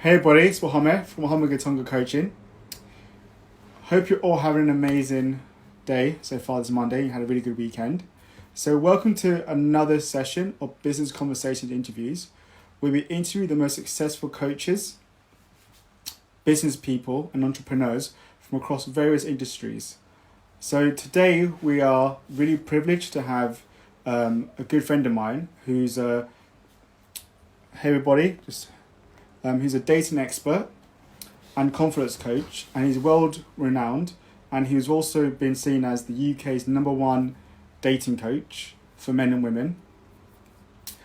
Hey everybody, it's Wahome from Wahome Gitonga Coaching. Hope you're all having an amazing day so far this Monday. You had a really good weekend. So welcome to another session of Business Conversation Interviews, where we interview the most successful coaches, business people and entrepreneurs from across various industries. So today we are really privileged to have a good friend of mine who's hey everybody, he's a dating expert and confidence coach, and he's world renowned, and he's also been seen as the UK's #1 dating coach for men and women.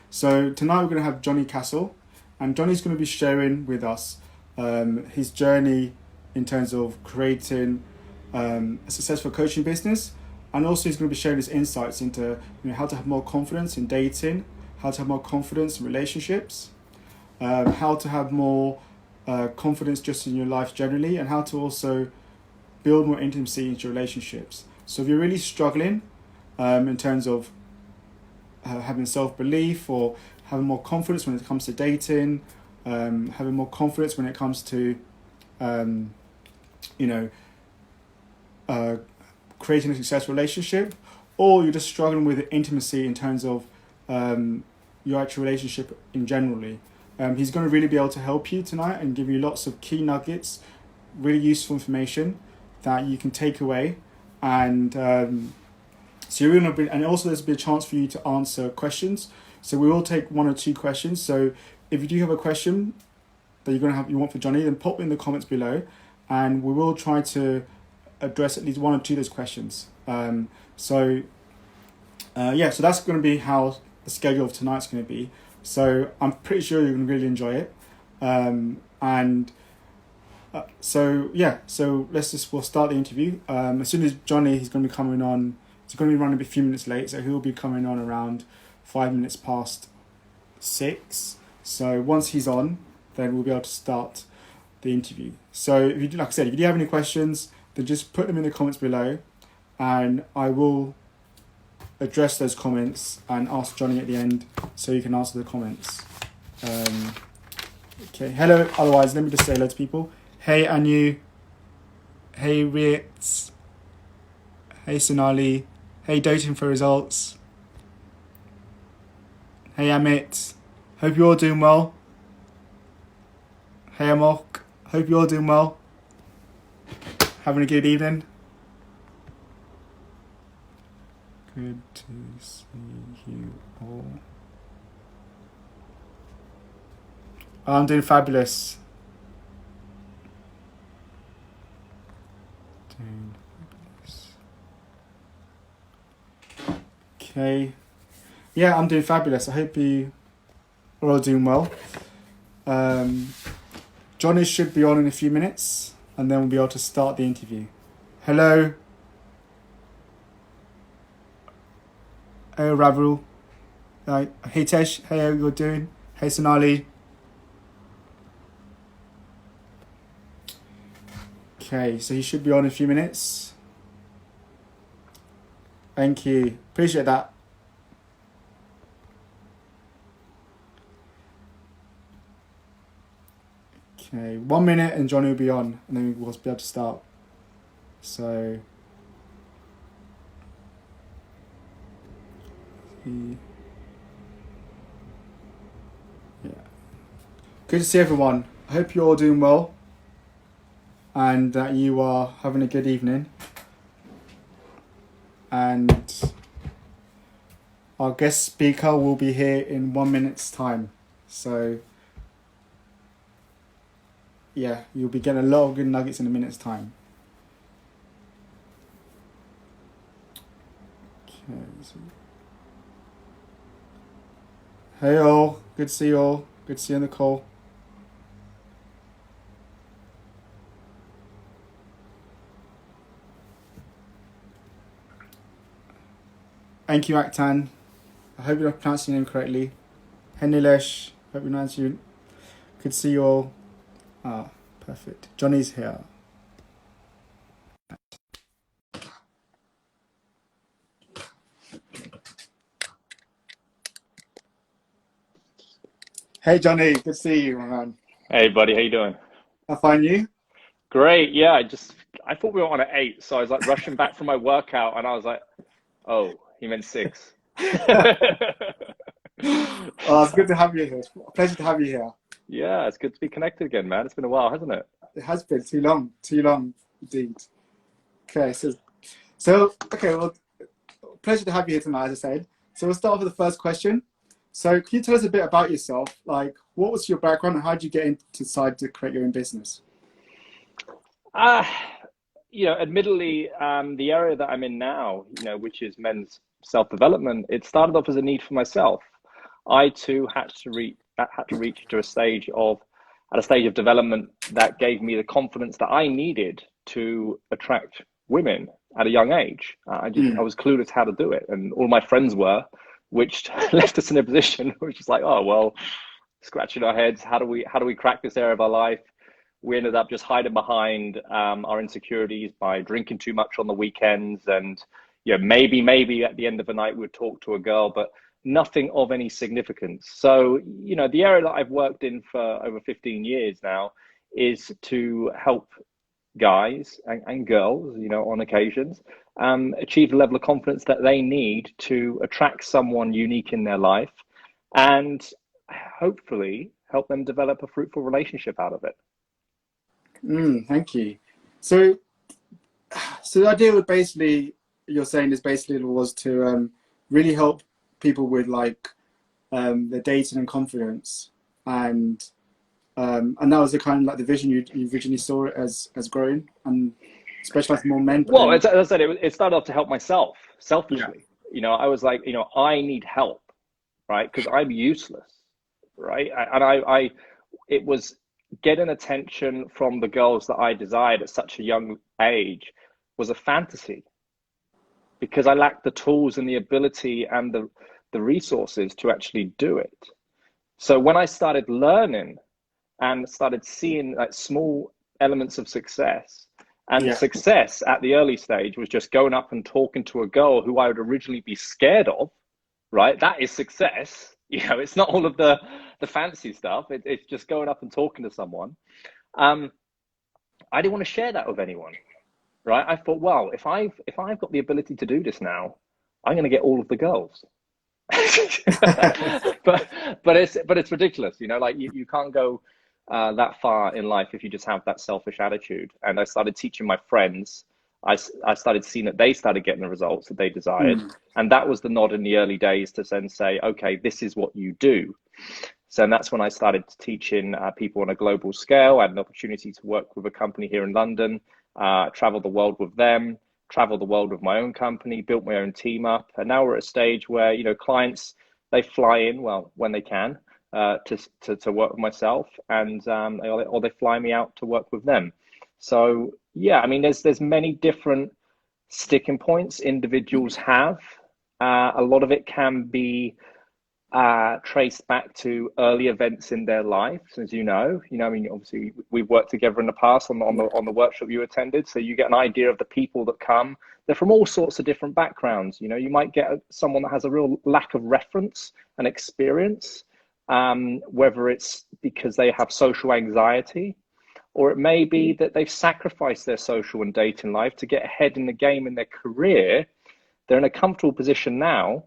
So tonight we're going to have Johnny Cassell, and Johnny's going to be sharing with us his journey in terms of creating a successful coaching business, and also he's going to be sharing his insights into how to have more confidence in dating, how to have more confidence in relationships, how to have more confidence just in your life generally, and how to also build more intimacy into your relationships. So if you're really struggling in terms of having self-belief or having more confidence when it comes to dating, having more confidence when it comes to creating a successful relationship, or you're just struggling with intimacy in terms of your actual relationship in generally, he's going to really be able to help you tonight and give you lots of key nuggets, really useful information that you can take away, and so you're going to be, and also there's be a chance for you to answer questions. So we will take 1 or 2 questions. So if you do have a question that you want for Johnny, then pop in the comments below, and we will try to address at least 1 or 2 of those questions. So that's going to be how the schedule of tonight's going to be. So I'm pretty sure you're going to really enjoy it. So we'll start the interview. As soon as he's going to be coming on, he's going to be running a few minutes late, so he'll be coming on around 5 minutes past 6. So once he's on, then we'll be able to start the interview. So if you do have any questions, then just put them in the comments below, and I will address those comments and ask Johnny at the end so you can answer the comments. Okay, hello. Otherwise, let me just say hello to people. Hey Anu, hey Ritz, hey Sonali, hey Dating for Results, hey Amit, hope you're all doing well. Hey Amok, hope you're all doing well. Having a good evening. Good to see you all. I'm doing fabulous. Okay. Yeah, I'm doing fabulous. I hope you are all doing well. Johnny should be on in a few minutes, and then we'll be able to start the interview. Hello. Hey Ravul. Hey Tesh. Hey, how you doing? Hey Sonali. Okay, so he should be on in a few minutes. Thank you. Appreciate that. Okay, 1 minute and Johnny will be on, and then we'll be able to start. So good to see everyone. I hope you're all doing well and that you are having a good evening. And our guest speaker will be here in 1 minute's time. So yeah, you'll be getting a lot of good nuggets in a minute's time. Okay. Hey all, good to see you all. Good to see you on the call. Thank you, Aktan. I hope you're pronouncing your name correctly. Henilesh, hope you're pronouncing you. Good to see you all. Perfect. Johnny's here. Hey Johnny, good to see you, my man. Hey buddy, how you doing? I find you. Great. Yeah, I thought we were on at 8, so I was like rushing back from my workout and I was like, oh, he meant 6. Oh, it's good to have you here. It's a pleasure to have you here. Yeah, it's good to be connected again, man. It's been a while, hasn't it? It has been too long indeed. Okay, so okay, well, pleasure to have you here tonight, as I said. So we'll start off with the first question. So can you tell us a bit about yourself? Like, what was your background and how did you get into decide to create your own business? Uh, admittedly, the area that I'm in now, which is men's self-development, it started off as a need for myself. I too had to reach to at a stage of development that gave me the confidence that I needed to attract women at a young age. I Mm, was clueless how to do it, and all my friends were, which left us in a position which is like, oh well, scratching our heads. How do we crack this area of our life? We ended up just hiding behind our insecurities by drinking too much on the weekends, and maybe at the end of the night we'd talk to a girl, but nothing of any significance. So the area that I've worked in for over 15 years now is to help guys and girls, on occasions, achieve the level of confidence that they need to attract someone unique in their life, and hopefully help them develop a fruitful relationship out of it. thank you. So, so the idea would basically, you're saying is basically was to really help people with like their dating and confidence, and and that was the kind of like the vision you originally saw it as growing and specialized more men, but Well, then as I said, it started off to help myself yeah, selfishly. I was like, I need help, right? Because I'm useless, right? It was getting attention from the girls that I desired at such a young age was a fantasy because I lacked the tools and the ability and the resources to actually do it. So when I started learning and started seeing like small elements of success. And yeah, success at the early stage was just going up and talking to a girl who I would originally be scared of, right? That is success. It's not all of the fancy stuff. It's just going up and talking to someone. Um, I didn't want to share that with anyone, right? I thought, well, if I've got the ability to do this now, I'm going to get all of the girls. but it's ridiculous, like you can't go that far in life if you just have that selfish attitude. And I started teaching my friends. I started seeing that they started getting the results that they desired, mm, and that was the nod in the early days to then say, okay, this is what you do. So that's when I started teaching people on a global scale. I had an opportunity to work with a company here in London, travel the world with them, travel the world with my own company, built my own team up. And now we're at a stage where, clients, they fly in, well, when they can, to work with myself, and or they fly me out to work with them. So yeah, I mean, there's many different sticking points individuals have. A lot of it can be traced back to early events in their lives, as I mean, obviously we've worked together in the past on yeah, the workshop you attended, so you get an idea of the people that come. They're from all sorts of different backgrounds. You might get someone that has a real lack of reference and experience, whether it's because they have social anxiety, or it may be that they've sacrificed their social and dating life to get ahead in the game in their career. They're in a comfortable position now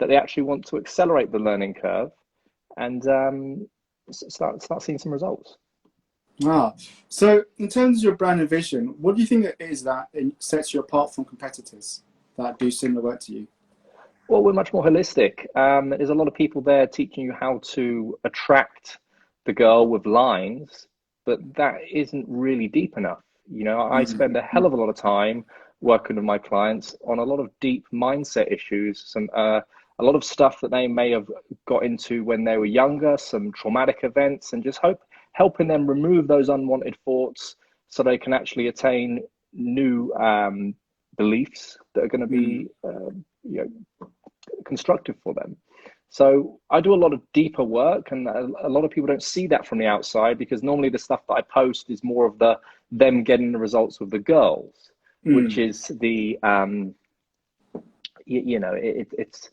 that they actually want to accelerate the learning curve and start seeing some results. ah. So in terms of your brand and vision, what do you think it is that sets you apart from competitors that do similar work to you? Well, we're much more holistic. There's a lot of people there teaching you how to attract the girl with lines, but that isn't really deep enough. I Mm, spend a hell of a lot of time working with my clients on a lot of deep mindset issues, a lot of stuff that they may have got into when they were younger, some traumatic events, and just helping them remove those unwanted thoughts so they can actually attain new beliefs that are going to mm, be constructive for them. So I do a lot of deeper work, and a lot of people don't see that from the outside because normally the stuff that I post is more of the them getting the results with the girls, which mm, is the it's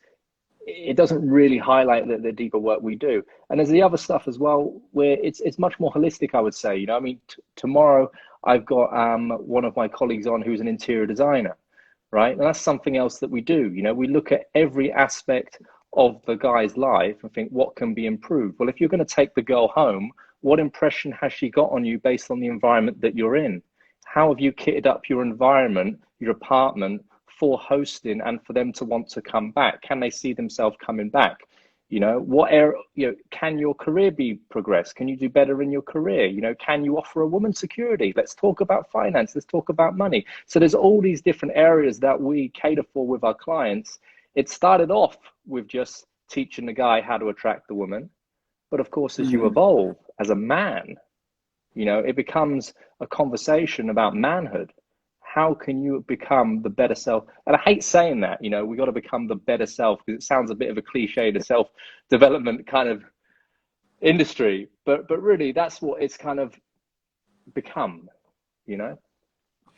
it doesn't really highlight the deeper work we do. And there's the other stuff as well, where it's much more holistic, I would say. You know, I mean, tomorrow I've got one of my colleagues on who's an interior designer, right? And that's something else that we do. You know, we look at every aspect of the guy's life and think, what can be improved? Well, if you're going to take the girl home, what impression has she got on you based on the environment that you're in? How have you kitted up your environment, your apartment, for hosting and for them to want to come back? Can they see themselves coming back? You know, what area, you know, can your career be progressed? Can you do better in your career? You know, can you offer a woman security? Let's talk about finance. Let's talk about money. So there's all these different areas that we cater for with our clients. It started off with just teaching the guy how to attract the woman. But of course, as you evolve as a man, you know, it becomes a conversation about manhood. How can you become the better self? And I hate saying that, you know, we got to become the better self, because it sounds a bit of a cliche, the self-development kind of industry, but really that's what it's kind of become, you know.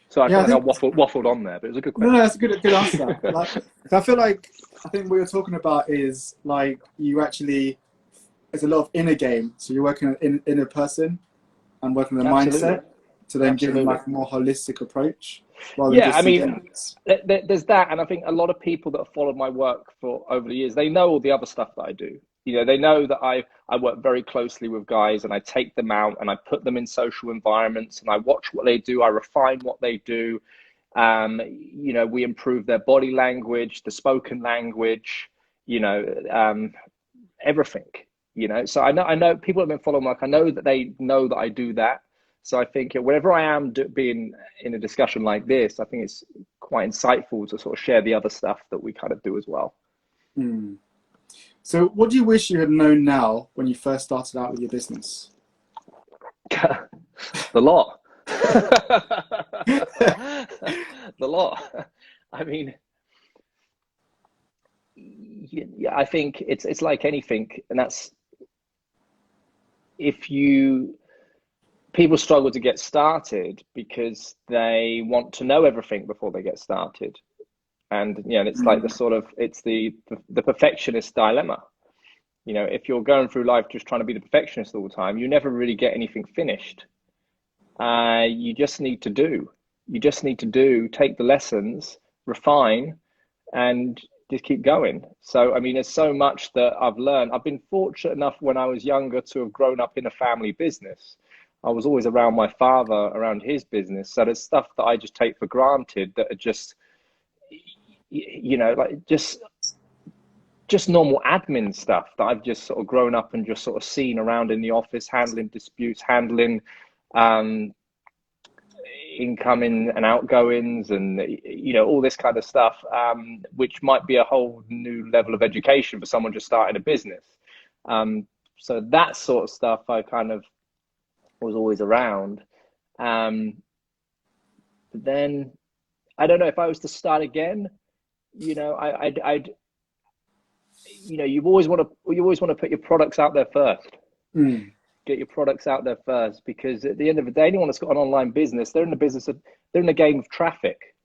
So I feel like I waffled on there, but it was a good question. No, that's a good answer. Like, I feel like, I think what you're talking about is like, you actually, it's a lot of inner game. So you're working in a person and working on the mindset to then give them like a more holistic approach. Yeah, I mean, there's that, and I think a lot of people that have followed my work for over the years, they know all the other stuff that I do. You know, they know that I work very closely with guys, and I take them out and I put them in social environments and I watch what they do, I refine what they do. You know, we improve their body language, the spoken language, you know, everything. You know, so I know people have been following like, I know that they know that I do that. So I think whenever I am being in a discussion like this, I think it's quite insightful to sort of share the other stuff that we kind of do as well. So what do you wish you had known now when you first started out with your business? The lot. The lot. I mean, yeah, I think it's like anything, and that's, people struggle to get started because they want to know everything before they get started. And, you know, it's like it's the perfectionist dilemma. You know, if you're going through life just trying to be the perfectionist all the time, you never really get anything finished. You just need to do. You just need to take the lessons, refine, and just keep going. So, I mean, there's so much that I've learned. I've been fortunate enough when I was younger to have grown up in a family business. I was always around my father, around his business. So there's stuff that I just take for granted that are just, you know, like just normal admin stuff that I've just sort of grown up and just sort of seen around in the office, handling disputes, handling incoming and outgoings, and, you know, all this kind of stuff, which might be a whole new level of education for someone just starting a business. So that sort of stuff I kind of was always around. But then I don't know if I was to start again, you know, I'd you know, you always want to put your products out there first. Get your products out there first, because at the end of the day, anyone that's got an online business, they're in the game of traffic.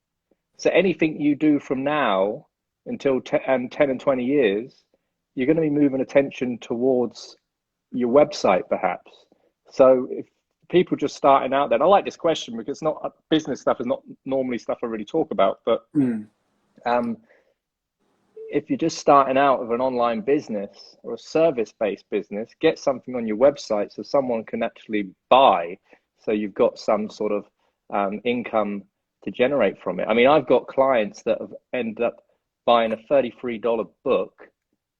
So anything you do from now until 10 and 20 years, you're going to be moving attention towards your website, perhaps. So if people just starting out there, and I like this question because it's not business stuff, is not normally stuff I really talk about, but if you're just starting out with an online business or a service-based business, get something on your website so someone can actually buy, so you've got some sort of income to generate from it. I mean, I've got clients that have ended up buying a $33 book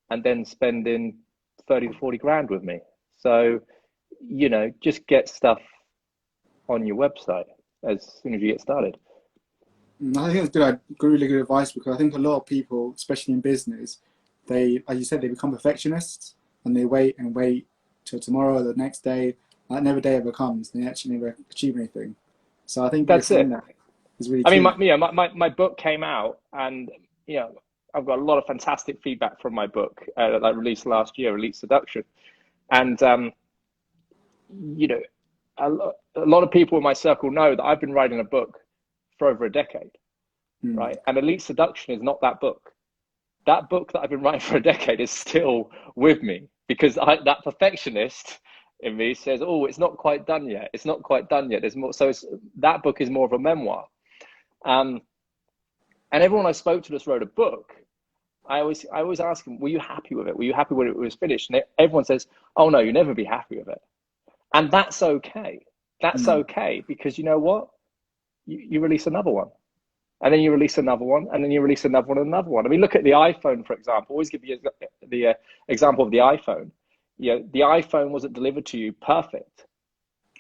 and then spending 30 to 40 grand with me. So, you know, just get stuff on your website as soon as you get started. I think that's really good advice, because I think a lot of people, especially in business, they, as you said, they become perfectionists and they wait till tomorrow or the next day. That never day ever comes. They actually never achieve anything. So I think that's it. That is really. I mean, my book came out, and, you know, I've got a lot of fantastic feedback from my book that I released last year, Elite Seduction, and you know, a lot of people in my circle know that I've been writing a book for over a decade, right? And Elite Seduction is not that book. that book that I've been writing for a decade is still with me, because that perfectionist in me says, oh, it's not quite done yet. It's not quite done yet. There's more. So that book is more of a memoir. And everyone I spoke to just wrote a book. I always ask them, were you happy with it? Were you happy when it was finished? And everyone says, oh no, you'll never be happy with it. And that's okay. That's okay, because you know what? You release another one, and then you release another one, and then you release another one and another one. I mean, look at the iPhone, for example. Always give you the example of the iPhone. You know, the iPhone wasn't delivered to you perfect,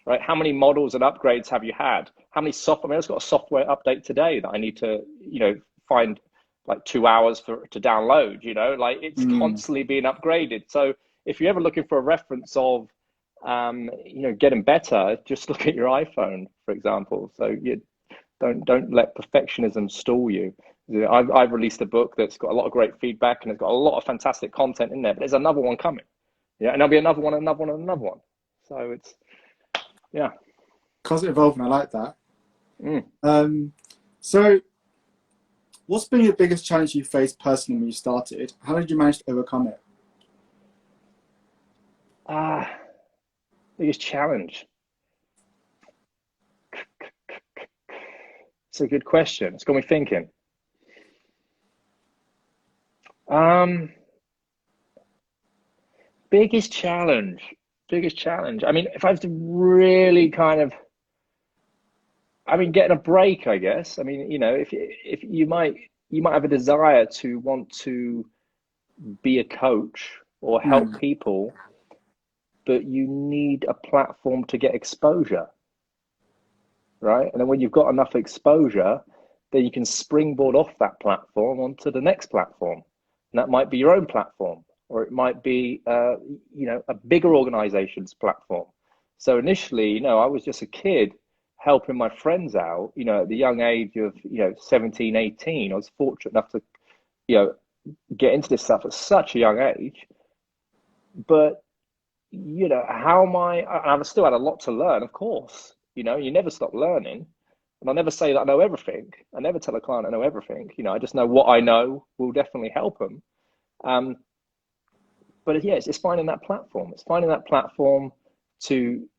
right? How many models and upgrades have you had? How many software? I mean, I've got a software update today that I need to, find like 2 hours to download. Like it's constantly being upgraded. So if you're ever looking for a reference of, getting better, just look at your iPhone, for example. So you don't let perfectionism stall you. I've released a book that's got a lot of great feedback, and it's got a lot of fantastic content in there, but there's another one coming. Yeah, and there'll be another one, another one, and another one. So it's, yeah. Constantly evolving, I like that. So what's been your biggest challenge you faced personally when you started? How did you manage to overcome it? Biggest challenge. It's a good question. It's got me thinking. Biggest challenge. I mean, if I have to really getting a break, I guess. I mean, if you might have a desire to want to be a coach or help people, but you need a platform to get exposure, right? And then when you've got enough exposure, then you can springboard off that platform onto the next platform. And that might be your own platform, or it might be, a bigger organization's platform. So initially, I was just a kid helping my friends out, at the young age of, 17, 18. I was fortunate enough to, get into this stuff at such a young age. But, I've still had a lot to learn, of course. You never stop learning. And I never say that I know everything. I never tell a client I know everything. I just know what I know will definitely help them. But yeah, it's finding that platform. It's finding that platform for you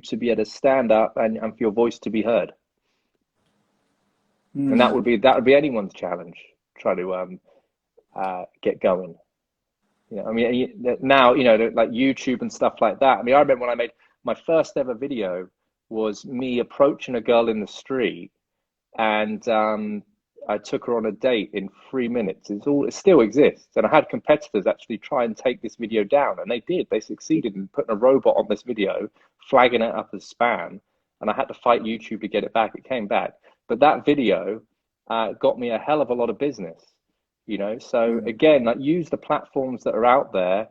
to be able to stand up and for your voice to be heard. And that would be anyone's challenge. Try to get going. Now, like YouTube and stuff like that. I mean, I remember when I made my first ever video was me approaching a girl in the street, and I took her on a date in 3 minutes. It still exists. And I had competitors actually try and take this video down, and they did. They succeeded in putting a robot on this video, flagging it up as spam, and I had to fight YouTube to get it back. It came back. But that video got me a hell of a lot of business, So again, like, use the platforms that are out there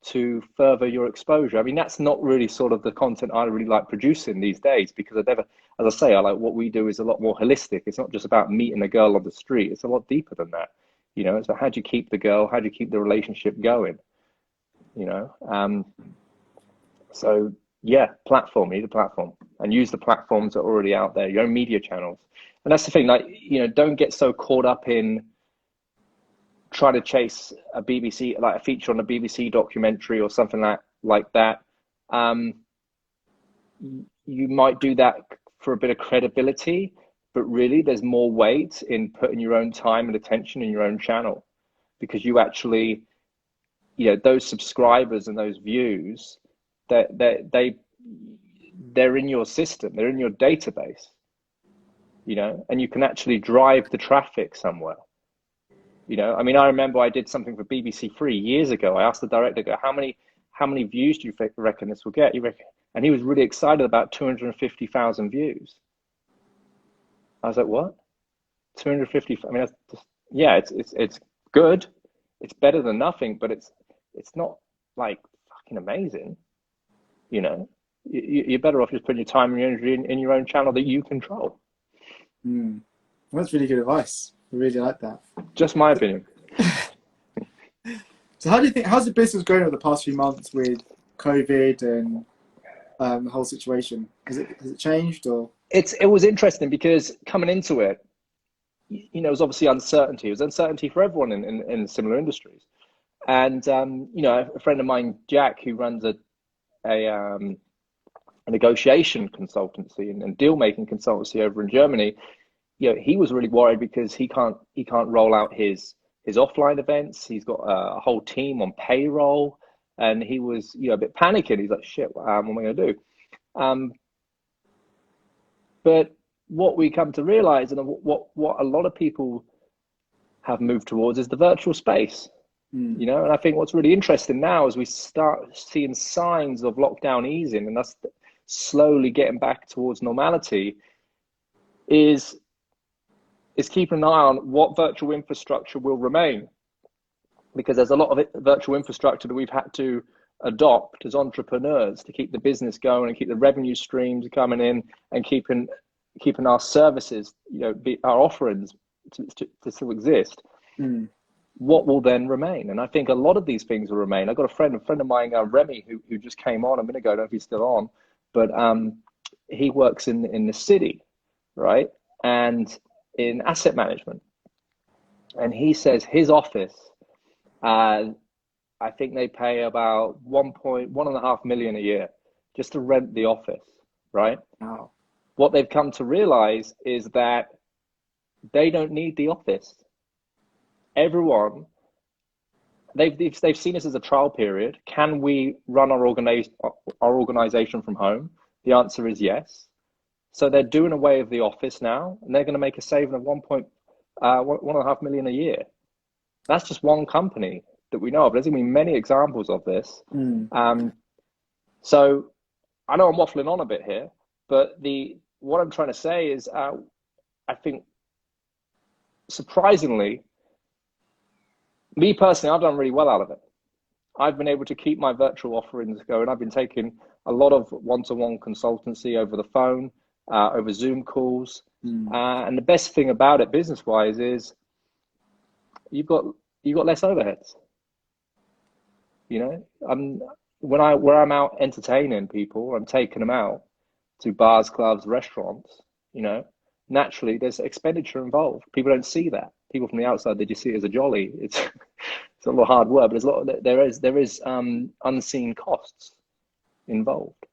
to further your exposure. I mean, that's not really sort of the content I really like producing these days, because as I say, I like what we do is a lot more holistic. It's not just about meeting a girl on the street. It's a lot deeper than that. It's about how do you keep the girl? How do you keep the relationship going? So yeah, platform. You need a platform, and use the platforms that are already out there, your own media channels. And that's the thing, like, don't get so caught up in try to chase a BBC, like a feature on a BBC documentary or something like that. You might do that for a bit of credibility, but really there's more weight in putting your own time and attention in your own channel, because you actually, those subscribers and those views, they're in your system, they're in your database, and you can actually drive the traffic somewhere. I mean, I remember I did something for BBC Three years ago. I asked the director, how many views do you reckon this will get? And he was really excited about 250,000 views. I was like, what? 250? I mean, that's just, yeah, it's good. It's better than nothing, but it's not like fucking amazing. You're better off just putting your time and your energy in your own channel that you control. Well, that's really good advice. I really like that. Just my opinion. So how's the business going over the past few months with COVID and the whole situation? Has it changed, or? It was interesting, because coming into it, it was obviously uncertainty. It was uncertainty for everyone in similar industries. And a friend of mine, Jack, who runs a negotiation consultancy and deal making consultancy over in Germany, he was really worried because he can't roll out his offline events. He's got a whole team on payroll, and he was a bit panicking. He's like, shit, what am I going to do? But what we come to realize, and what a lot of people have moved towards, is the virtual space. And I think what's really interesting now is we start seeing signs of lockdown easing and us slowly getting back towards normality, is keeping an eye on what virtual infrastructure will remain, because there's a lot of virtual infrastructure that we've had to adopt as entrepreneurs to keep the business going and keep the revenue streams coming in and keeping our services, our offerings to still exist. What will then remain? And I think a lot of these things will remain. I've got a friend of mine, Remy, who just came on a minute ago. I don't know if he's still on, but he works in the city, right? And in asset management. And he says his office, I think they pay about 1.5 million a year just to rent the office, right? Wow. What they've come to realize is that they don't need the office. Everyone, they've seen this as a trial period. Can we run our organization from home? The answer is yes. So they're doing away with the office now, and they're going to make a saving of 1.5 million a year. That's just one company that we know of. There's going to be many examples of this. So I know I'm waffling on a bit here, but what I'm trying to say is, I think surprisingly, me personally, I've done really well out of it. I've been able to keep my virtual offerings going. I've been taking a lot of one-to-one consultancy over the phone, over Zoom calls. And the best thing about it business-wise is you've got less overheads. Where I'm out entertaining people, I'm taking them out to bars, clubs, restaurants, naturally there's expenditure involved. People don't see that. People from the outside, they just see it as a jolly. It's a lot of hard work, but there is unseen costs involved.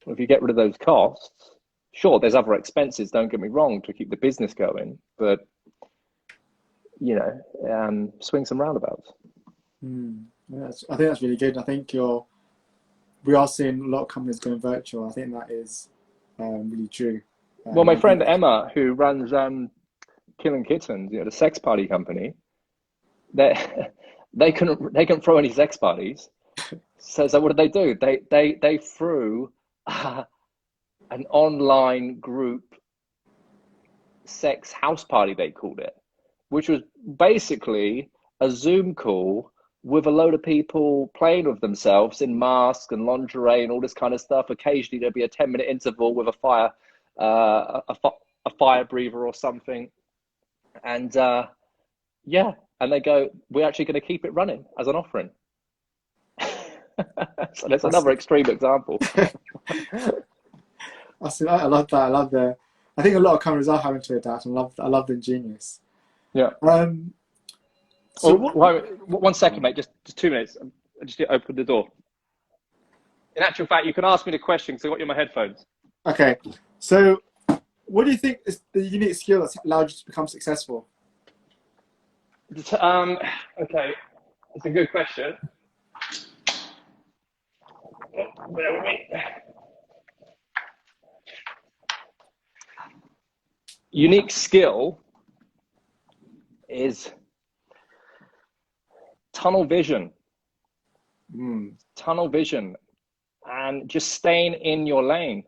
If you get rid of those costs, sure, there's other expenses, don't get me wrong, to keep the business going, but swings and roundabouts. Yeah, I think that's really good. I think we are seeing a lot of companies going virtual. I think that is really true. Well, my friend Emma, who runs Killing Kittens, the sex party company, they couldn't throw any sex parties. So what did they do? They threw an online group sex house party, they called it, which was basically a Zoom call with a load of people playing with themselves in masks and lingerie and all this kind of stuff. Occasionally there'd be a 10-minute interval with a fire breather or something. And and they go, we're actually going to keep it running as an offering. So that's another extreme example. I love that. I think a lot of companies are having to adapt, and I love the ingenious. Yeah. So one second, mate. Just 2 minutes. I just opened the door. In actual fact, you can ask me the question because I got you in my headphones. Okay. So, what do you think is the unique skill that's allowed you to become successful? Okay, it's a good question. Bear with me. Unique skill is tunnel vision. Tunnel vision, and just staying in your lane.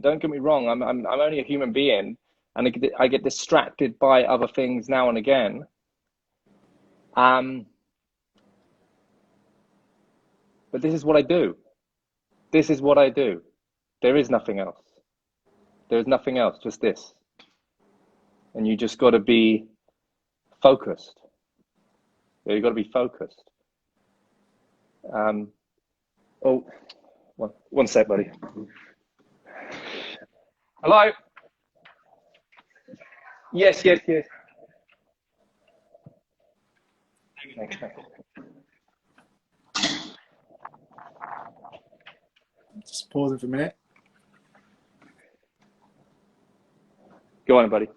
Don't get me wrong. I'm only a human being, and I get distracted by other things now and again. But this is what I do. There is nothing else. There's nothing else, just this. And you just got to be focused. You got to be focused. One sec, buddy. Hello? Yes, yes, yes. Okay. Just pausing for a minute. Go on, buddy.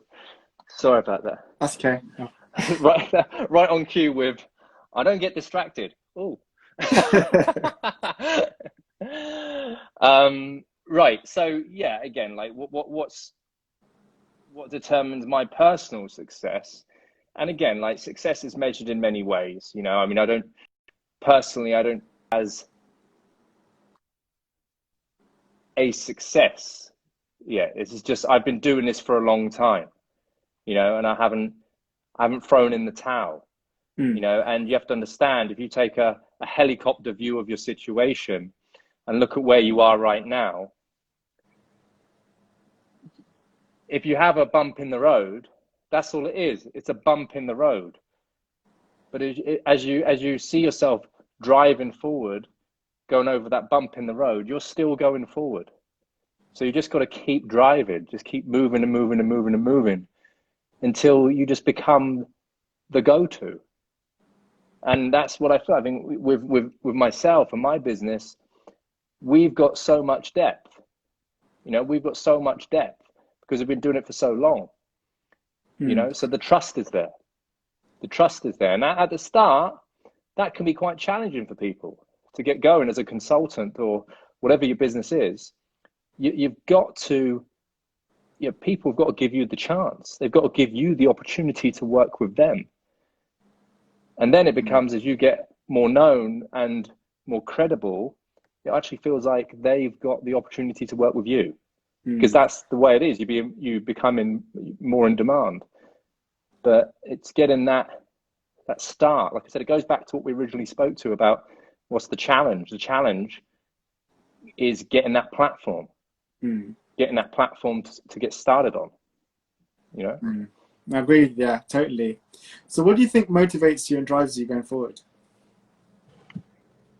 Sorry about that. That's okay. No. Right, right on cue with, I don't get distracted. Oh. Right. So yeah, again, like what determines my personal success? And again, like success is measured in many ways. You know, I mean, I don't as a success. Yeah, this is just I've been doing this for a long time, you know, and I haven't thrown in the towel, you Mm. know, and you have to understand if you take a helicopter view of your situation and look at where you are right now, if you have a bump in the road, that's all it is. It's a bump in the road. But as you see yourself driving forward, going over that bump in the road, you're still going forward. So you just got to keep driving, just keep moving and moving and moving and moving until you just become the go-to. And that's what I feel. I think with myself and my business, we've got so much depth. You know, we've got so much depth because we've been doing it for so long. You Mm. know, so the trust is there. The trust is there. And at the start, that can be quite challenging for people to get going as a consultant or whatever your business is. You've got to, you know, people have got to give you the chance. They've got to give you the opportunity to work with them. And then it Mm. becomes, as you get more known and more credible, it actually feels like they've got the opportunity to work with you because Mm. that's the way it is. You become more in demand. But it's getting that start. Like I said, it goes back to what we originally spoke to about what's the challenge. The challenge is Mm. getting that platform to get started on, you know? Mm. I agree. Yeah, totally. So, what do you think motivates you and drives you going forward?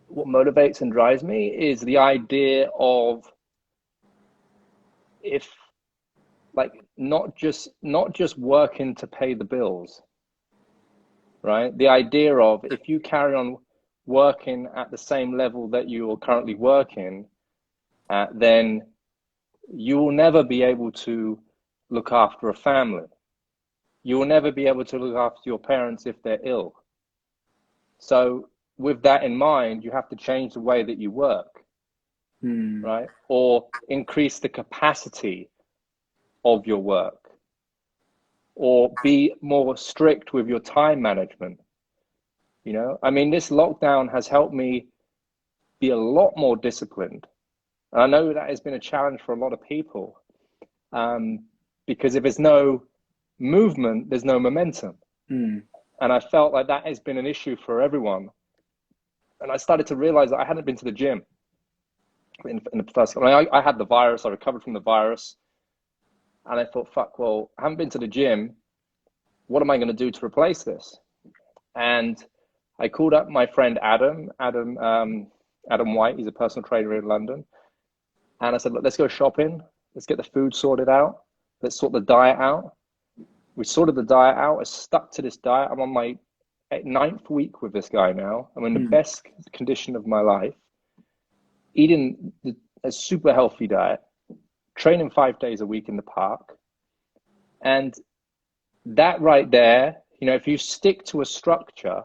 What motivates and drives me is the idea of if like not just working to pay the bills, right? The idea of if you carry on working at the same level that you are currently working at, then you will never be able to look after a family. You will never be able to look after your parents if they're ill. So with that in mind, you have to change the way that you work, Mm. right? Or increase the capacity of your work, or be more strict with your time management. You know, I mean, this lockdown has helped me be a lot more disciplined. And I know that has been a challenge for a lot of people, um, because if there's no movement, there's no momentum. Mm. And I felt like that has been an issue for everyone. And I started to realize that I hadn't been to the gym in the first. I mean, I had the virus. I recovered from the virus, and I thought, "Fuck! Well, I haven't been to the gym. What am I going to do to replace this?" And I called up my friend Adam White. He's a personal trainer in London, and I said, "Look, let's go shopping. Let's get the food sorted out. Let's sort the diet out." We sorted the diet out. I stuck to this diet. I'm on my ninth week with this guy now. I'm in the Mm. best condition of my life, eating a super healthy diet, training 5 days a week in the park. And that right there, you know, if you stick to a structure,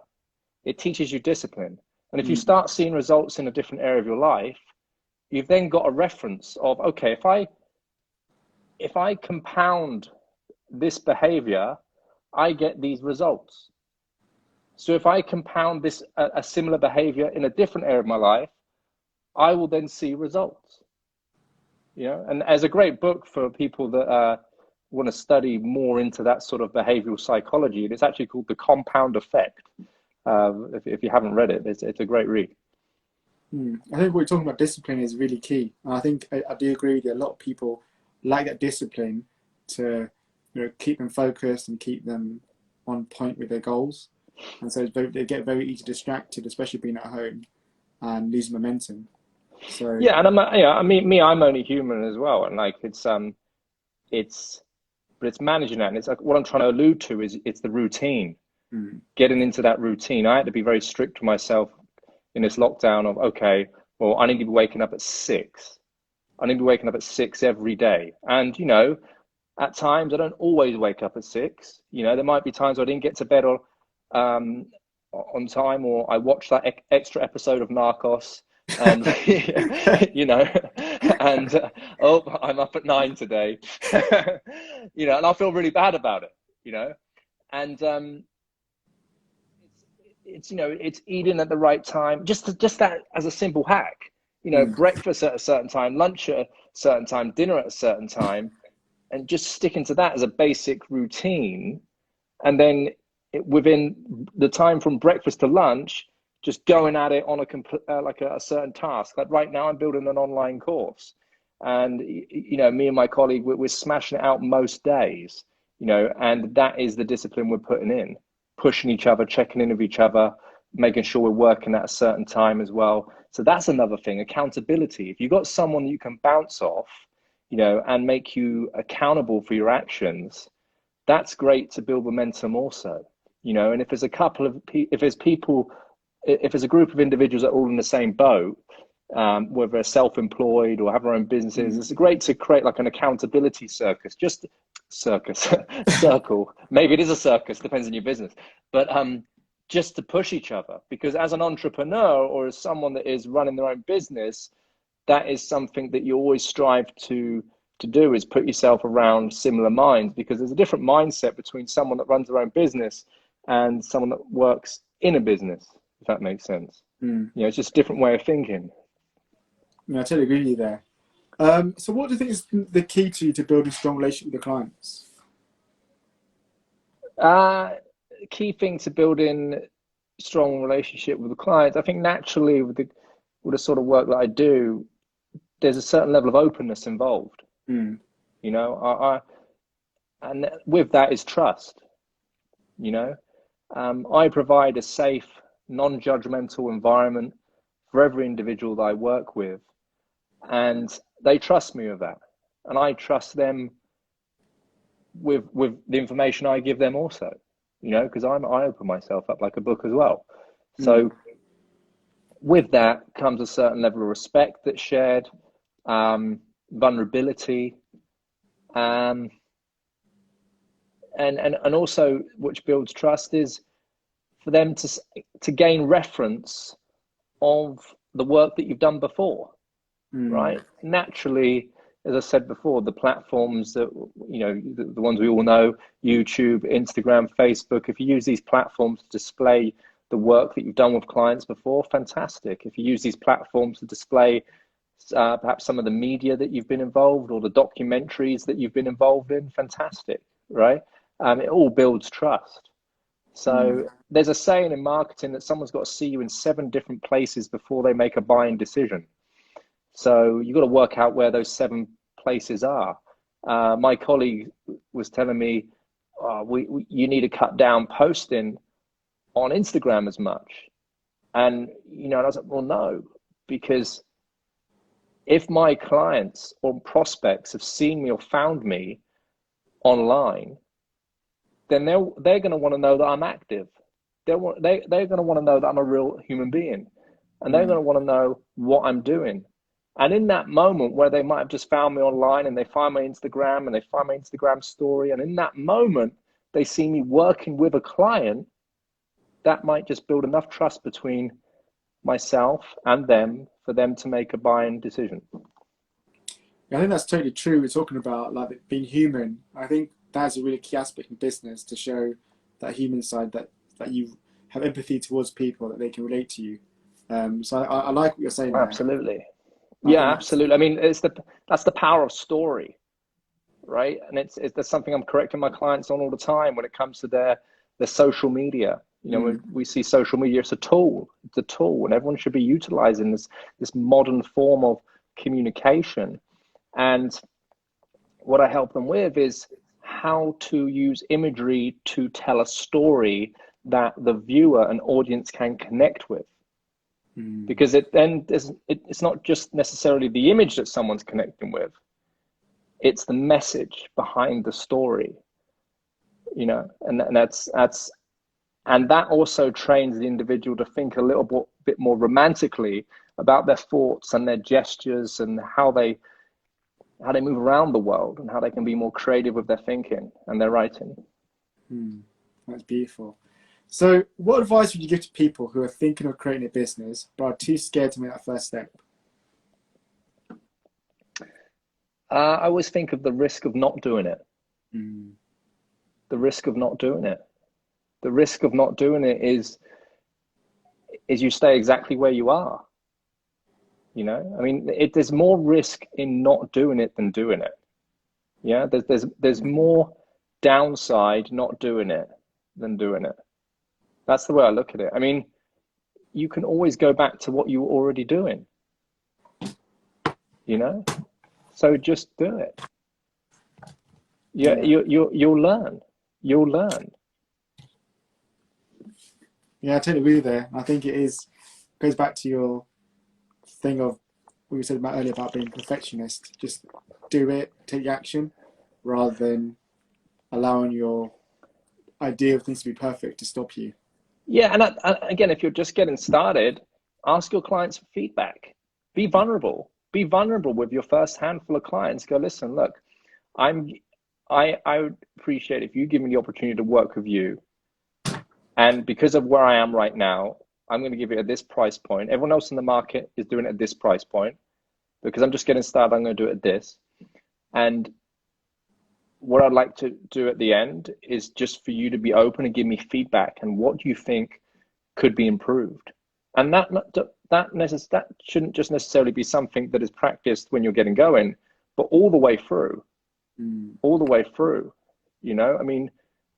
it teaches you discipline. And if you Mm. start seeing results in a different area of your life, you've then got a reference of, okay, if I compound this behavior, I get these results. So if I compound this a similar behavior in a different area of my life, I will then see results. You know, and as a great book for people that want to study more into that sort of behavioral psychology, and it's actually called The Compound Effect. If you haven't read it, it's a great read. Mm. I think what you're talking about discipline is really key. And I think I do agree with you. A lot of people lack that discipline to, keep them focused and keep them on point with their goals. And so they get very easily distracted, especially being at home and lose momentum. So, Yeah, and I'm, you know, I mean, I'm only human as well, and like it's but it's managing that. And it's like what I'm trying to allude to is it's the routine, Mm. getting into that routine. I had to be very strict with myself in this lockdown of, okay, well, I need to be waking up at 6. I need to be waking up at 6 every day. And, you know, at times I don't always wake up at 6. You know, there might be times where I didn't get to bed or on time, or I watched that extra episode of Narcos, and you know, and oh, I'm up at 9 today, you know, and I feel really bad about it, you know, and it's you know, it's eating at the right time, just that as a simple hack, you know, breakfast at a certain time, lunch at a certain time, dinner at a certain time, and just sticking to that as a basic routine, and then within the time from breakfast to lunch, just going at it on a certain task. Like right now, I'm building an online course, and you know, me and my colleague, we're smashing it out most days. You know, and that is the discipline we're putting in, pushing each other, checking in with each other, making sure we're working at a certain time as well. So that's another thing, accountability. If you've got someone that you can bounce off, you know, and make you accountable for your actions, that's great to build momentum also, you know. And if there's a couple of if there's people, if there's a group of individuals that are all in the same boat, whether they're self-employed or have their own businesses, it's great to create like an accountability circus, just circus circle. Maybe it is a circus, depends on your business, but just to push each other, because as an entrepreneur or as someone that is running their own business, that is something that you always strive to do, is put yourself around similar minds, because there's a different mindset between someone that runs their own business and someone that works in a business, if that makes sense. You know, it's just a different way of thinking. Yeah, I totally agree with you there. So what do you think is the key to build a strong relationship with the clients? Key thing to building strong relationship with the clients, I think naturally with the sort of work that I do, there's a certain level of openness involved. You know, and with that is trust. You know, I provide a safe, non-judgmental environment for every individual that I work with, and they trust me with that, and I trust them with the information I give them also. You know, because I open myself up like a book as well. So with that comes a certain level of respect that's shared, vulnerability, and also which builds trust is for them to gain reference of the work that you've done before, right? Naturally, as I said before, the platforms that, you know, the ones we all know, YouTube, Instagram, Facebook, if you use these platforms to display the work that you've done with clients before, fantastic. If you use these platforms to display perhaps some of the media that you've been involved, or the documentaries that you've been involved in, fantastic, right? It all builds trust. So there's a saying in marketing that someone's got to see you in 7 different places before they make a buying decision. So you've got to work out where those 7 places are. My colleague was telling me, you need to cut down posting on Instagram as much. And, you know, and I was like, well, no, because if my clients or prospects have seen me or found me online, then they're going to want to know that I'm active. They're going to want to know that I'm a real human being, and they're going to want to know what I'm doing. And in that moment where they might have just found me online and they find my Instagram and they find my Instagram story, and in that moment they see me working with a client, that might just build enough trust between myself and them for them to make a buying decision. Yeah, I think that's totally true. We're talking about like being human. I think that's a really key aspect in business, to show that human side, that you have empathy towards people, that they can relate to you. So I like what you're saying there. Absolutely. Yeah, absolutely. I mean, that's the power of story, right? And that's something I'm correcting my clients on all the time when it comes to their social media. You know, when we see social media, it's a tool. It's a tool, and everyone should be utilizing this modern form of communication. And what I help them with is how to use imagery to tell a story that the viewer and audience can connect with. Because it's not just necessarily the image that someone's connecting with. It's the message behind the story, and that also trains the individual to think a little bit more romantically about their thoughts and their gestures and how they move around the world and how they can be more creative with their thinking and their writing. That's beautiful. So what advice would you give to people who are thinking of creating a business but are too scared to make that first step? I always think of the risk of not doing it. The risk of not doing it. The risk of not doing it is you stay exactly where you are. I mean, there's more risk in not doing it than doing it. Yeah, there's more downside not doing it than doing it. That's the way I look at it. I mean, you can always go back to what you were already doing. So just do it. You'll learn. You'll learn. Yeah, I totally agree there. I think goes back to your thing of what you said about earlier about being a perfectionist. Just do it, take action, rather than allowing your idea of things to be perfect to stop you. Yeah, and again, if you're just getting started, ask your clients for feedback. Be vulnerable. Be vulnerable with your first handful of clients. Go, listen, look, I would appreciate if you give me the opportunity to work with you. And because of where I am right now, I'm going to give it at this price point. Everyone else in the market is doing it at this price point. Because I'm just getting started, I'm going to do it at this. And what I'd like to do at the end is just for you to be open and give me feedback and what you think could be improved. And that shouldn't just necessarily be something that is practiced when you're getting going, but all the way through. All the way through. I mean,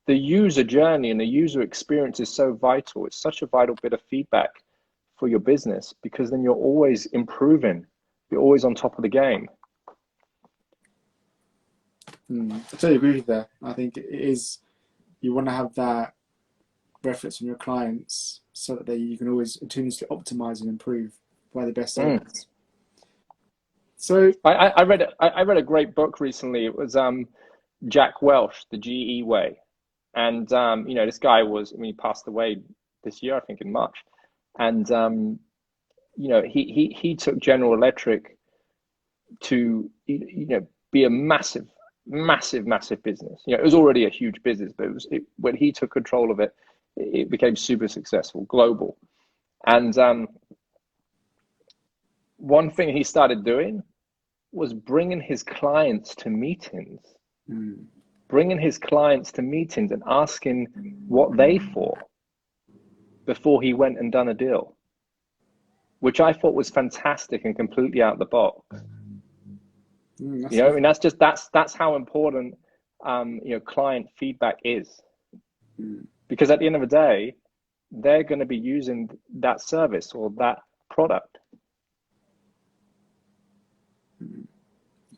the user journey and the user experience is so vital. It's such a vital bit of feedback for your business, because then you're always improving. You're always on top of the game. I totally agree with that. I think it is, you want to have that reference from your clients so that you can always continuously optimize and improve by the best service. So I read a great book recently. It was Jack Welch, The GE Way. And this guy he passed away this year, I think in March. And he took General Electric to be a massive business. It was already a huge business, but when he took control of it, it became super successful, global. And one thing he started doing was bringing his clients to meetings. Bringing his clients to meetings and asking what they thought before he went and done a deal, which I thought was fantastic and completely out of the box. I mean, that's how important client feedback is, because at the end of the day, they're going to be using that service or that product.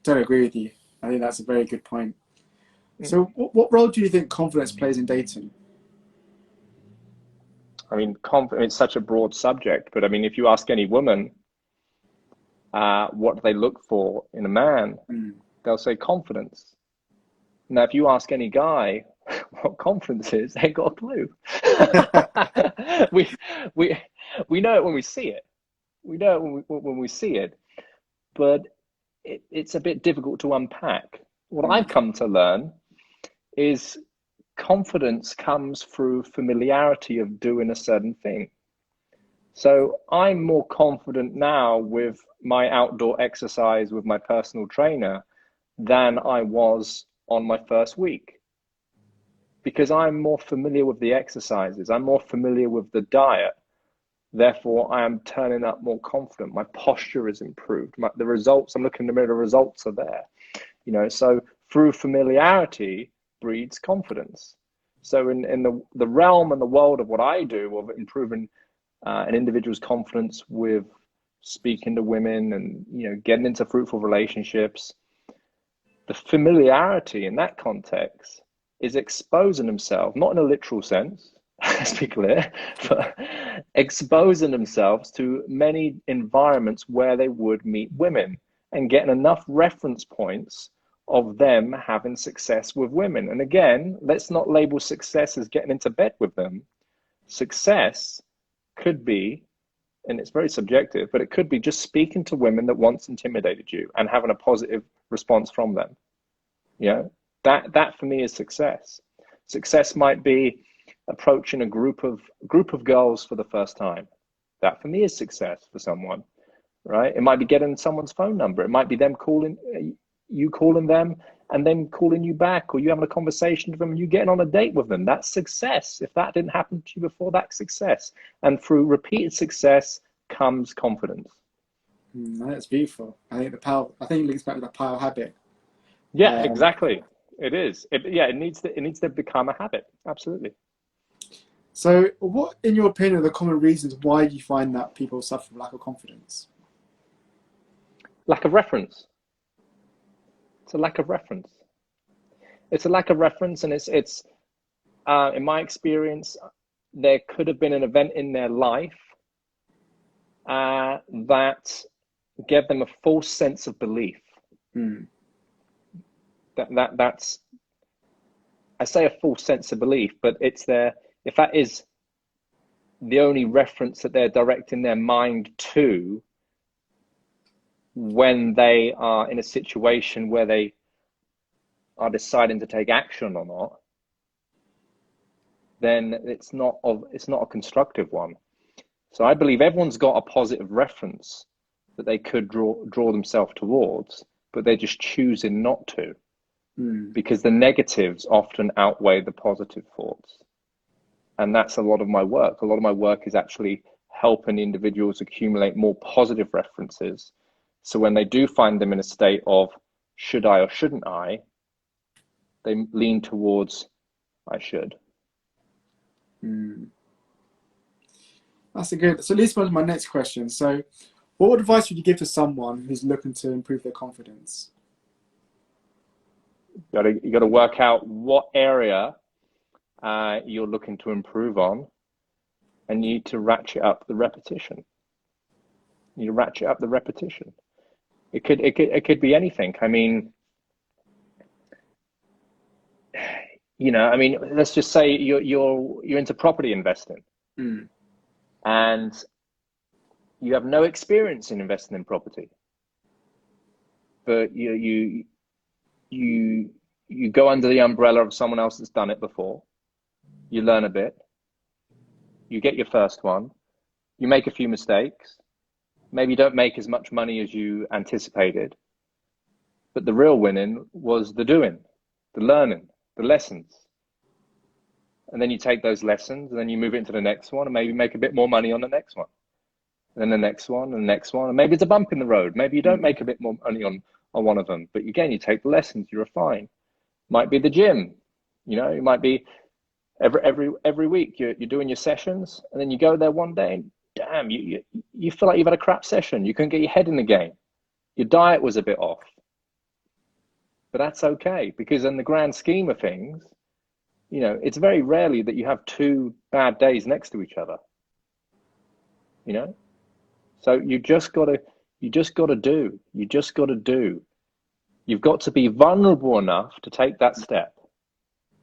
Don't agree with you. I think that's a very good point. So what role do you think confidence plays in dating? I mean, it's such a broad subject, but I mean, if you ask any woman what do they look for in a man, they'll say confidence. Now, if you ask any guy what confidence is, they ain't got a clue. we know it when we see it. We know it when we see it, but it's a bit difficult to unpack. What I've come to learn is confidence comes through familiarity of doing a certain thing. So I'm more confident now with my outdoor exercise with my personal trainer than I was on my first week, because I'm more familiar with the exercises. I'm more familiar with the diet. Therefore, I am turning up more confident. My posture is improved. The results, I'm looking in the mirror, the results are there. So through familiarity breeds confidence. So in the realm and the world of what I do, of improving an individual's confidence with speaking to women and getting into fruitful relationships, the familiarity in that context is exposing themselves, not in a literal sense, let's be clear, but exposing themselves to many environments where they would meet women and getting enough reference points of them having success with women. And again, let's not label success as getting into bed with them. Success could be, and it's very subjective, but it could be just speaking to women that once intimidated you and having a positive response from them. You know, that for me is success. Success might be approaching a group of girls for the first time. That for me is success for someone, right? It might be getting someone's phone number. It might be them calling you, calling them, and then calling you back, or you having a conversation with them and you getting on a date with them. That's success. If that didn't happen to you before, that's success. And through repeated success comes confidence. That's beautiful. I think it links back to the power habit. Yeah, exactly. It is. It needs to become a habit. Absolutely. So what, in your opinion, are the common reasons why you find that people suffer from lack of confidence? Lack of reference. It's a lack of reference. It's a lack of reference, and it's in my experience, there could have been an event in their life that gave them a false sense of belief. That's, I say a false sense of belief, but it's if that is the only reference that they're directing their mind to when they are in a situation where they are deciding to take action or not, then it's not a constructive one. So I believe everyone's got a positive reference that they could draw themselves towards, but they're just choosing not to, because the negatives often outweigh the positive thoughts. And that's a lot of my work. A lot of my work is actually helping individuals accumulate more positive references. So when they do find them in a state of should I or shouldn't I, they lean towards I should. That's a good. So leads me to my next question. So, what advice would you give to someone who's looking to improve their confidence? You got to work out what area you're looking to improve on, and you need to ratchet up the repetition. You ratchet up the repetition. It could be anything. I mean, let's just say you're into property investing, and you have no experience in investing in property, but you go under the umbrella of someone else that's done it before. You learn a bit. You get your first one. You make a few mistakes. Maybe you don't make as much money as you anticipated. But the real winning was the doing, the learning, the lessons. And then you take those lessons and then you move into the next one and maybe make a bit more money on the next one. And then the next one and the next one. And maybe it's a bump in the road. Maybe you don't make a bit more money on one of them. But again, you take the lessons, you refine. Might be the gym. It might be every week you're doing your sessions, and then you go there one day and damn, you feel like you've had a crap session. You couldn't get your head in the game. Your diet was a bit off. But that's okay, because in the grand scheme of things, it's very rarely that you have two bad days next to each other. So you just gotta do. You've got to be vulnerable enough to take that step.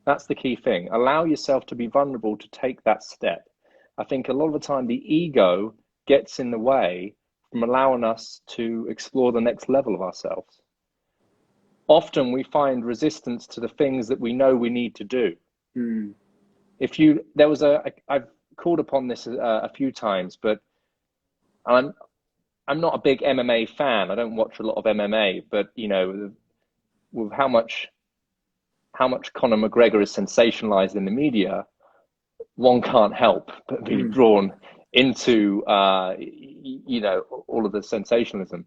That's the key thing. Allow yourself to be vulnerable to take that step. I think a lot of the time the ego gets in the way from allowing us to explore the next level of ourselves. Often we find resistance to the things that we know we need to do. I've called upon this a few times, but I'm not a big MMA fan. I don't watch a lot of MMA, but with how much Conor McGregor is sensationalized in the media, one can't help but be drawn into all of the sensationalism.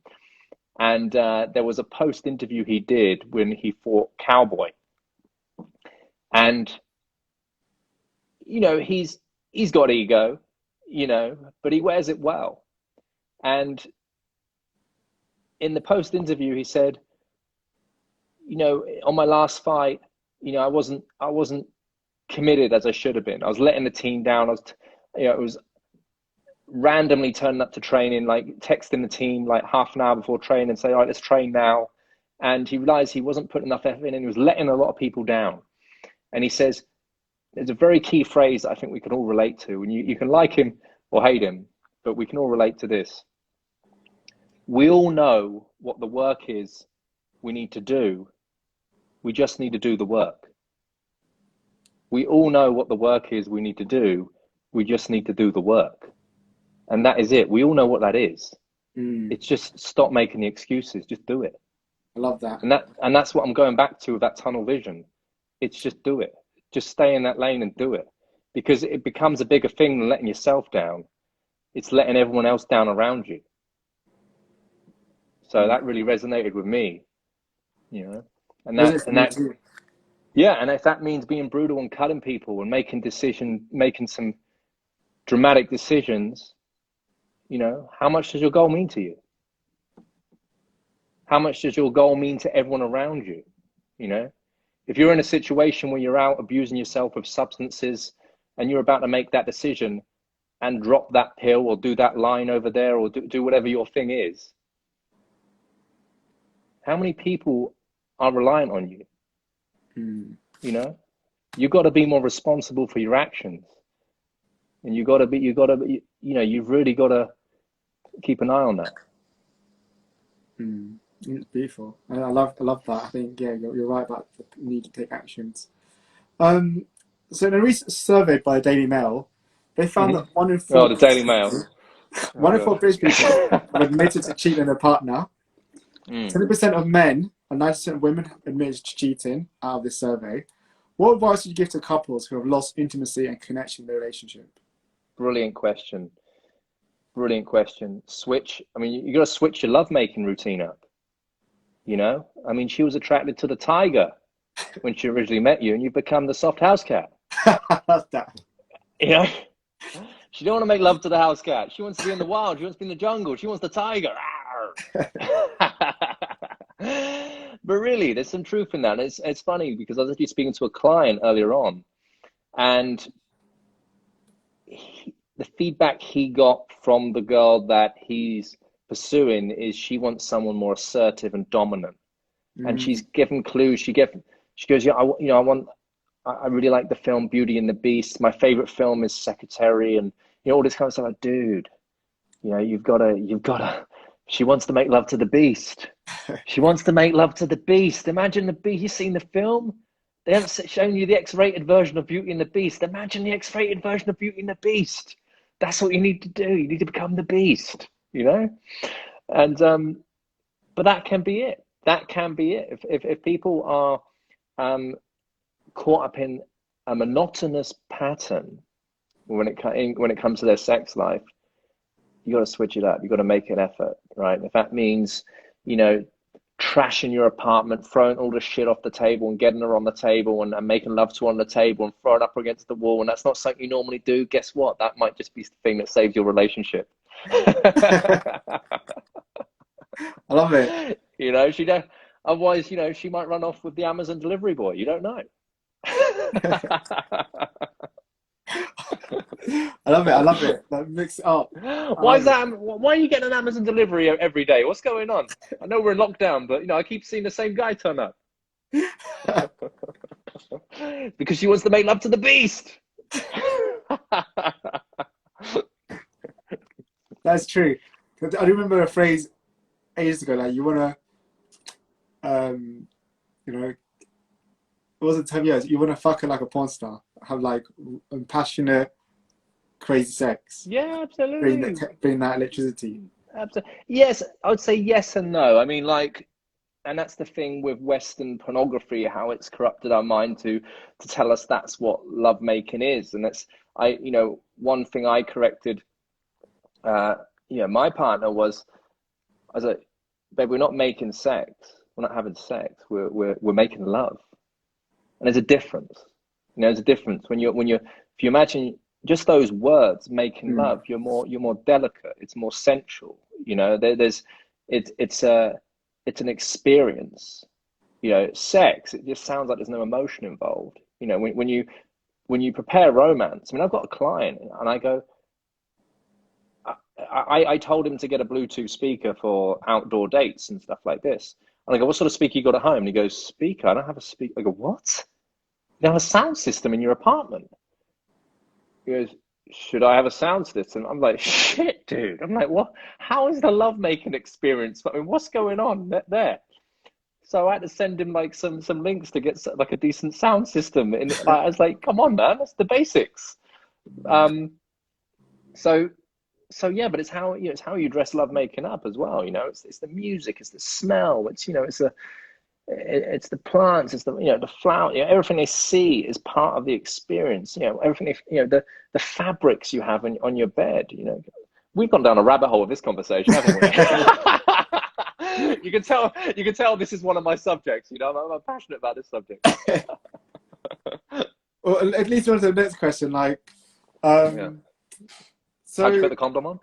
And there was a post interview he did when he fought Cowboy, and he's got ego, but he wears it well. And in the post interview, he said, on my last fight, I wasn't committed as I should have been. I was letting the team down. It was randomly turning up to training, like texting the team like half an hour before training and say, all right, let's train now. and he realized he wasn't putting enough effort in and he was letting a lot of people down. And he says, there's a very key phrase that I think we can all relate to, and you can like him or hate him, but we can all relate to this. We all know what the work is we need to do. We just need to do the work. We all know what the work is we need to do. We just need to do the work. And that is it. We all know what that is. It's just stop making the excuses. Just do it. I love that. And that's what I'm going back to with that tunnel vision. It's just do it. Just stay in that lane and do it. Because it becomes a bigger thing than letting yourself down. It's letting everyone else down around you. So that really resonated with me, you know. And if that means being brutal and cutting people and making some dramatic decisions, you know, how much does your goal mean to you? How much does your goal mean to everyone around you? You know, if you're in a situation where you're out abusing yourself with substances and you're about to make that decision and drop that pill or do that line over there or do whatever your thing is, how many people are reliant on you? You know, you got to be more responsible for your actions, and you've really got to keep an eye on that. It's beautiful. I love that. I think, yeah, you're right about the need to take actions. So in a recent survey by the Daily Mail, they found that one in four the Daily Mail. One in four British people have admitted to cheating on their partner. 20% of men and 90% of women admitted to cheating out of this survey. What advice would you give to couples who have lost intimacy and connection in their relationship? Brilliant question. Switch. I mean, you got to switch your lovemaking routine up. You know, I mean, she was attracted to the tiger when she originally met you, and you've become the soft house cat. You know, she don't want to make love to the house cat. She wants to be in the wild. She wants to be in the jungle. She wants the tiger. But really, there's some truth in that. And it's funny because I was actually speaking to a client earlier on, and the feedback he got from the girl that he's pursuing is she wants someone more assertive and dominant. And she's given clues. She goes, I really like the film Beauty and the Beast. My favorite film is Secretary, and you know all this kind of stuff. Like, dude, you know you've got to. She wants to make love to the beast. She wants to make love to the beast. Imagine the beast. You've seen the film? They haven't shown you the X-rated version of Beauty and the Beast. Imagine the X-rated version of Beauty and the Beast. That's what you need to do. You need to become the beast, you know? And, but that can be it. That can be it. If people are caught up in a monotonous pattern when it comes to their sex life, you got to switch it up. You got to make an effort, right? If that means, you know, trashing your apartment, throwing all the shit off the table and getting her on the table and making love to her on the table and throwing up against the wall, and that's not something you normally do, guess what? That might just be the thing that saves your relationship. I love it. You know, otherwise, you know, she might run off with the Amazon delivery boy. You don't know. I love it. Like, mix it up. Why are you getting an Amazon delivery every day? What's going on? I know we're in lockdown, but you know, I keep seeing the same guy turn up. Because she wants to make love to the beast. That's true. I remember a phrase ages ago, like you wanna you know, it wasn't 10 years, you wanna fuck her like a porn star. Have like passionate, crazy sex. Yeah, absolutely. Bring that electricity. Absolutely. Yes, I would say yes and no. I mean, like, and that's the thing with Western pornography, how it's corrupted our mind to tell us that's what lovemaking is. And one thing I corrected, my partner was, I was like, babe, we're not making sex. We're not having sex. We're making love. And there's a difference. You know, there's a difference if you imagine just those words, making love, you're more delicate. It's more sensual. You know, it's an experience. You know, sex, it just sounds like there's no emotion involved. You know, when you prepare romance, I mean, I've got a client and I go, I told him to get a Bluetooth speaker for outdoor dates and stuff like this. And I go, what sort of speaker you got at home? And he goes, speaker? I don't have a speaker. I go, what? You have a sound system in your apartment? He goes, should I have a sound system? I'm like, shit, dude. I'm like, what? How is the lovemaking experience? I mean, what's going on there? So I had to send him like some links to get like a decent sound system. And I was like, come on, man, that's the basics. So yeah, but it's how it's how you dress love making up as well. It's the music, it's the smell, it's the plants, it's the flower. Everything they see is part of the experience. Everything the fabrics you have on your bed. We've gone down a rabbit hole with this conversation, haven't we? You can tell this is one of my subjects. I'm passionate about this subject. Well, at least on to the next question. Like, Yeah. so how'd you put the condom on?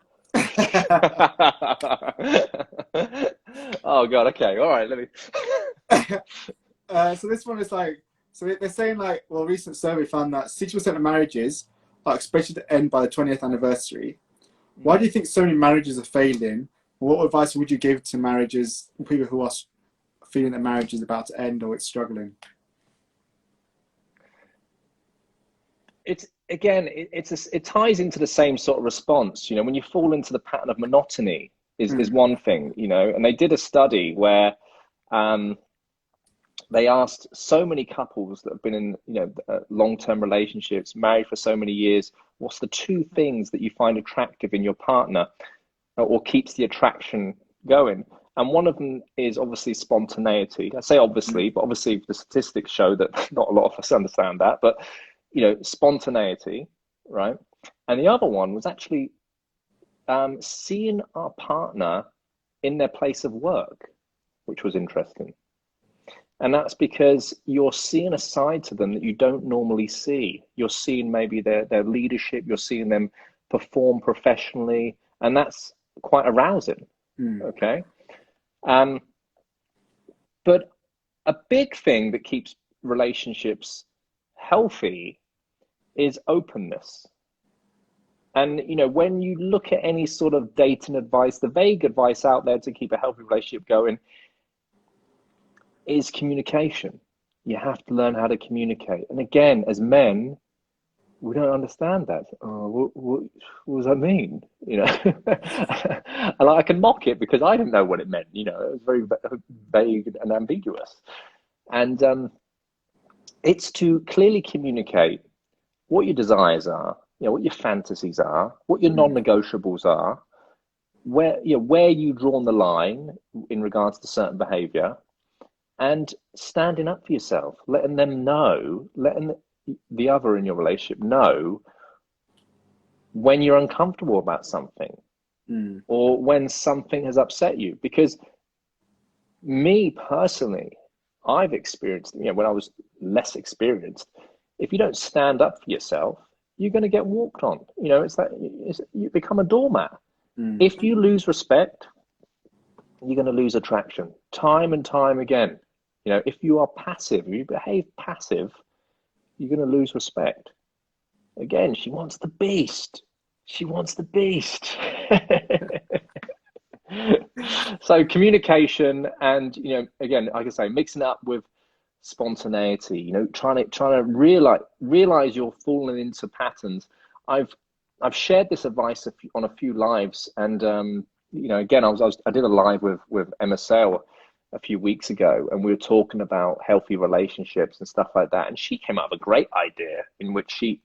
Oh God. Okay. All right. Let me. So this one is like, so they're saying like, well, a recent survey found that 60% of marriages are expected to end by the 20th anniversary. Why do you think so many marriages are failing? What advice would you give to people who are feeling that marriage is about to end or it's struggling? It ties into the same sort of response. When you fall into the pattern of monotony is one thing. And they did a study where they asked so many couples that have been in long-term relationships, married for so many years, what's the two things that you find attractive in your partner or keeps the attraction going? And one of them is obviously spontaneity. I say obviously, but obviously the statistics show that not a lot of us understand that, but spontaneity, right? And the other one was actually seeing our partner in their place of work, which was interesting. And that's because you're seeing a side to them that you don't normally see. You're seeing maybe their leadership, you're seeing them perform professionally, and that's quite arousing, okay? But a big thing that keeps relationships healthy is openness. And when you look at any sort of dating advice, the vague advice out there to keep a healthy relationship going is communication. You have to learn how to communicate. And again, as men, we don't understand that. Oh, what does that mean? And I can mock it because I didn't know what it meant. It was very vague and ambiguous. And it's to clearly communicate what your desires are, what your fantasies are, what your non-negotiables are, where you've drawn the line in regards to certain behavior, and standing up for yourself, letting the other in your relationship know when you're uncomfortable about something or when something has upset you. Because me personally, I've experienced, when I was less experienced, if you don't stand up for yourself, you're going to get walked on. You become a doormat. If you lose respect, you're going to lose attraction time and time again. If you are passive, if you behave passive, you're going to lose respect. Again, she wants the beast. She wants the beast. So communication and, again, like I say, mixing up with spontaneity, trying to realize you're falling into patterns. I've shared this advice on a few lives, and again, I did a live with Emma Sale a few weeks ago, and we were talking about healthy relationships and stuff like that, and she came up with a great idea in which she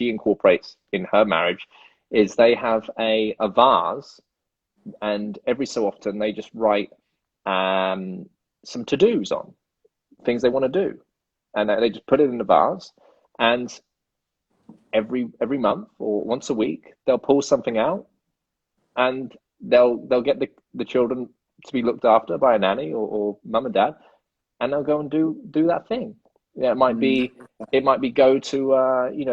incorporates in her marriage is they have a vase, and every so often they just write some to-dos on things they want to do, and they just put it in the vase, and every month or once a week they'll pull something out, and they'll get the children to be looked after by a nanny or mum and dad, and they'll go and do that thing. It might be go to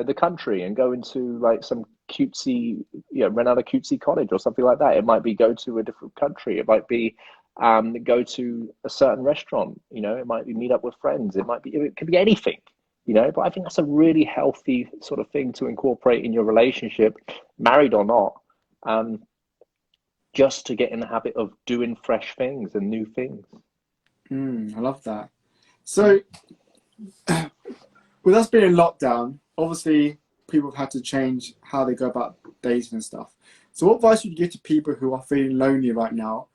the country and go into like some cutesy, rent out a cutesy cottage or something like that. It might be go to a different country. It might be go to a certain restaurant. It might be meet up with friends. It could be anything. But I think that's a really healthy sort of thing to incorporate in your relationship, married or not. Just to get in the habit of doing fresh things and new things. I love that. So, with us being in lockdown, obviously people have had to change how they go about dating and stuff. So, what advice would you give to people who are feeling lonely right now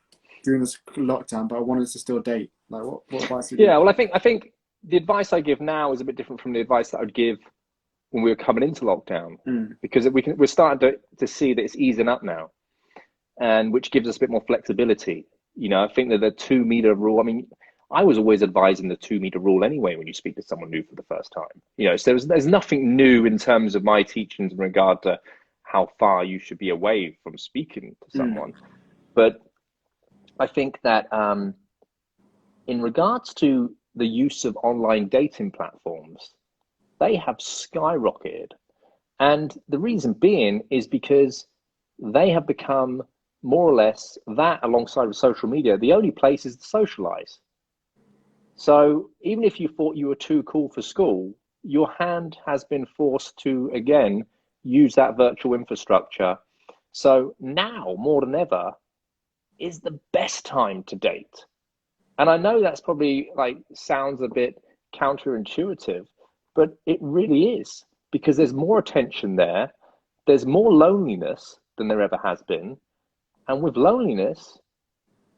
during this lockdown but wanted to still date? Like, what advice would you Yeah, give? well, I think the advice I give now is a bit different from the advice that I would give when we were coming into lockdown, Mm, because we're starting to see that it's easing up now, and which gives us a bit more flexibility. I think that the 2 meter rule. I mean, I was always advising the 2 meter rule anyway when you speak to someone new for the first time. So there's nothing new in terms of my teachings in regard to how far you should be away from speaking to mm, someone. But I think that in regards to the use of online dating platforms, they have skyrocketed. And the reason being is because they have become more or less that, alongside with social media, the only places to socialize. So even if you thought you were too cool for school, your hand has been forced to, again, use that virtual infrastructure. So now, more than ever, is the best time to date. And I know that's probably like sounds a bit counterintuitive, but it really is, because there's more attention there, there's more loneliness than there ever has been. And with loneliness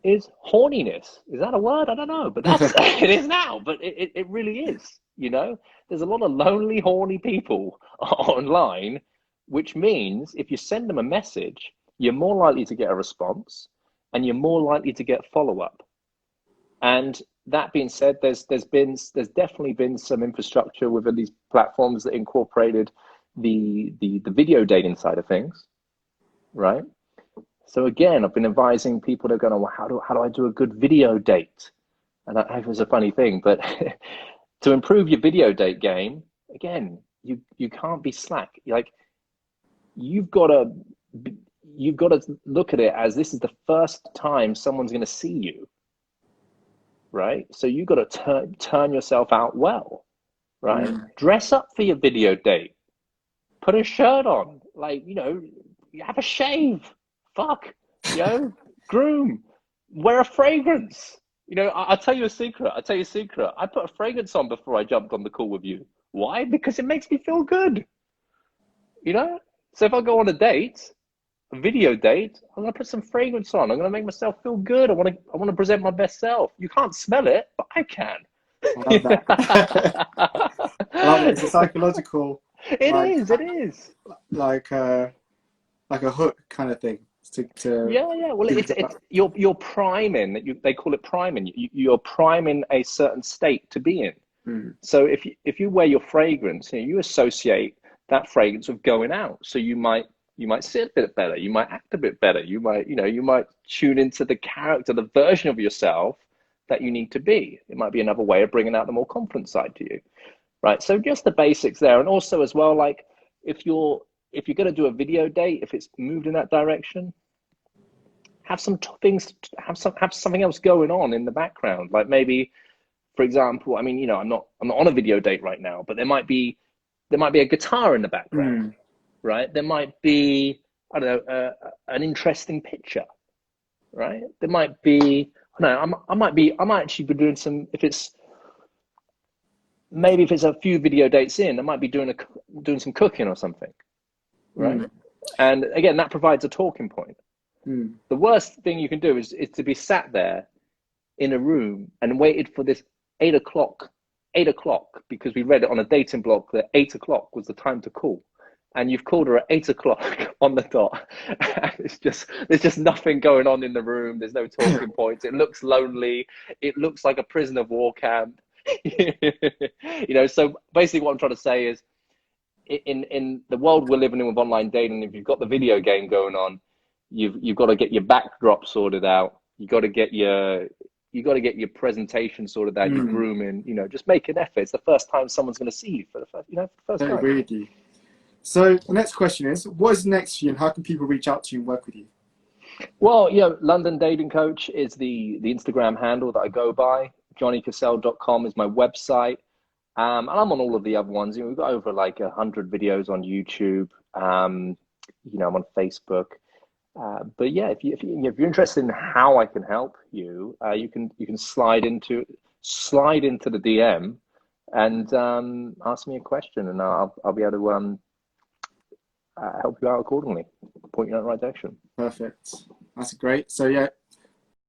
is horniness. Is that a word? I don't know, but that's it is now. But it really is. There's a lot of lonely, horny people online, which means if you send them a message, you're more likely to get a response, and you're more likely to get follow up. And that being said, there's definitely been some infrastructure within these platforms that incorporated the video dating side of things, right? So again, I've been advising people that are going, well, how do I do a good video date? And that was a funny thing, but to improve your video date game, again, you can't be slack. Like you've got to you've got to look at it as this is the first time someone's going to see you, right? So you've got to turn yourself out well, right? mm. Dress up for your video date. Put a shirt on, like, you have a shave. Fuck, groom. Wear a fragrance. I'll tell you a secret. I put a fragrance on before I jumped on the call with you. Why? Because it makes me feel good. You know? So if I go on a video date, I'm gonna put some fragrance on. I'm gonna make myself feel good. I wanna present my best self. You can't smell it, but I can. I love that. I love it. It's a psychological, It like, is, it is. like, uh, like a hook kind of thing to Yeah, yeah. Well, people it's you're priming. They call it priming. You're priming a certain state to be in. Mm, So if you wear your fragrance, you associate that fragrance with going out. So you might sit a bit better. You might act a bit better. You might tune into the character, the version of yourself that you need to be. It might be another way of bringing out the more confident side to you, right? So just the basics there, and also as well, like if you're going to do a video date, if it's moved in that direction, have some things, have something else going on in the background. Like maybe, for example, I mean, I'm not on a video date right now, but there might be a guitar in the background, mm, right? There might be, I don't know, an interesting picture, right? There might be, I don't know, I might actually be doing some, if it's a few video dates in, I might be doing some cooking or something, right? mm, And again, that provides a talking point. mm. The worst thing you can do is to be sat there in a room and waited for this 8 o'clock, because we read it on a dating blog that 8 o'clock was the time to call. And you've called her at 8 o'clock on the dot. And there's just nothing going on in the room. There's no talking points. It looks lonely. It looks like a prison of war camp. So basically what I'm trying to say is in the world we're living in with online dating, if you've got the video game going on, you've got to get your backdrop sorted out. You got to get your presentation sorted out, your Mm. grooming, just make an effort. It's the first time someone's going to see you for the first I time. agree with you. So the next question is, what is next for you and how can people reach out to you and work with you? Well, London Dating Coach is the Instagram handle that I go by. JohnnyCassell.com is my website. And I'm on all of the other ones. We've got over like 100 videos on YouTube. I'm on Facebook. But yeah, if you're interested in how I can help you, you can slide into the DM and ask me a question, and I'll be able to help you out accordingly, point you in the right direction. Perfect. That's great. So yeah,